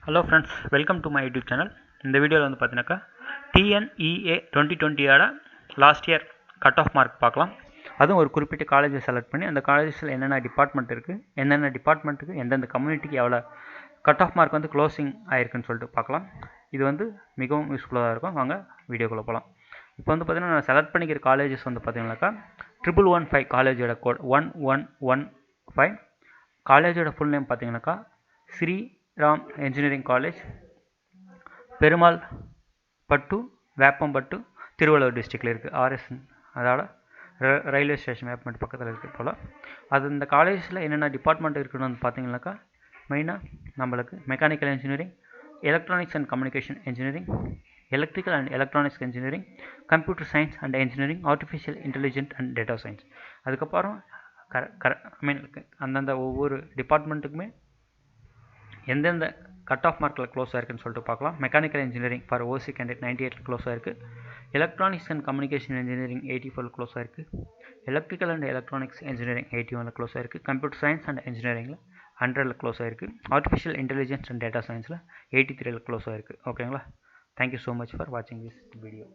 Hello friends, welcome to my YouTube channel. In the video வந்து பார்த்தீங்கன்னாக்கா TNEA 2020 last year cut off mark பார்க்கலாம். அதுவும் ஒரு குறிப்பிட்ட காலேஜை செலக்ட் பண்ணி அந்த காலேஜஸில் என்னென்ன டிபார்ட்மெண்ட் இருக்குது, என்னென்ன டிபார்ட்மெண்ட்டுக்கு எந்தெந்த கம்யூனிட்டிக்கு எவ்வளோ கட் ஆஃப் மார்க் வந்து க்ளோசிங் ஆயிருக்குன்னு சொல்லிட்டு பார்க்கலாம். இது வந்து மிகவும் யூஸ்ஃபுல்லாக இருக்கும். வாங்க வீடியோக்குள்ளே போகலாம். இப்போ வந்து பார்த்தீங்கன்னா நான் செலக்ட் பண்ணிக்கிற காலேஜஸ் வந்து பார்த்தீங்கன்னாக்கா 1115 காலேஜோட கோட் 1115. காலேஜோட ஃபுல் நேம் பார்த்தீங்கன்னாக்கா ஸ்ரீராம் இன்ஜினியரிங் காலேஜ், பெருமாள் பட்டு, வேப்பம்பட்டு, திருவள்ளூர் டிஸ்ட்ரிக்டில் இருக்குது. ஆர்எஸ் அதோட ரயில்வே ஸ்டேஷன் வேப்பம்பட்டு பக்கத்தில் இருக்குது போல். அது இந்த காலேஜில் என்னென்ன டிபார்ட்மெண்ட் இருக்குன்னு வந்து பார்த்தீங்கன்னாக்கா மெயினாக நம்மளுக்கு mechanical engineering, electronics and communication engineering, electrical and electronics engineering, computer science and engineering, artificial intelligent and data science. அதுக்கப்புறம் அந்தந்த ஒவ்வொரு டிபார்ட்மெண்ட்டுக்குமே எந்தெந்த கட் ஆஃப் மார்க்கில் க்ளோஸ் ஆயிருக்குன்னு சொல்லிட்டு பார்க்கலாம். Mechanical engineering for OC candidate 98 close ஆயிருக்கு. Electronics and communication engineering 84 close ஆயிருக்கு. Electrical and electronics engineering 81 close ஆயிருக்கு. கம்ப்யூட்டர் சயின்ஸ் அண்ட் இன்ஜினியரிங்கில் 100 க்ளோஸ் ஆயிருக்கு. ஆர்டிஃபிஷியல் இன்டெலிஜென்ஸ் அண்ட் டேட்டா சயின்ஸில் 83 க்ளோஸ் ஆயிருக்கு. ஓகேங்களா? தேங்க்யூ ஸோ மச் ஃபார் வாட்சிங் திஸ் வீடியோ.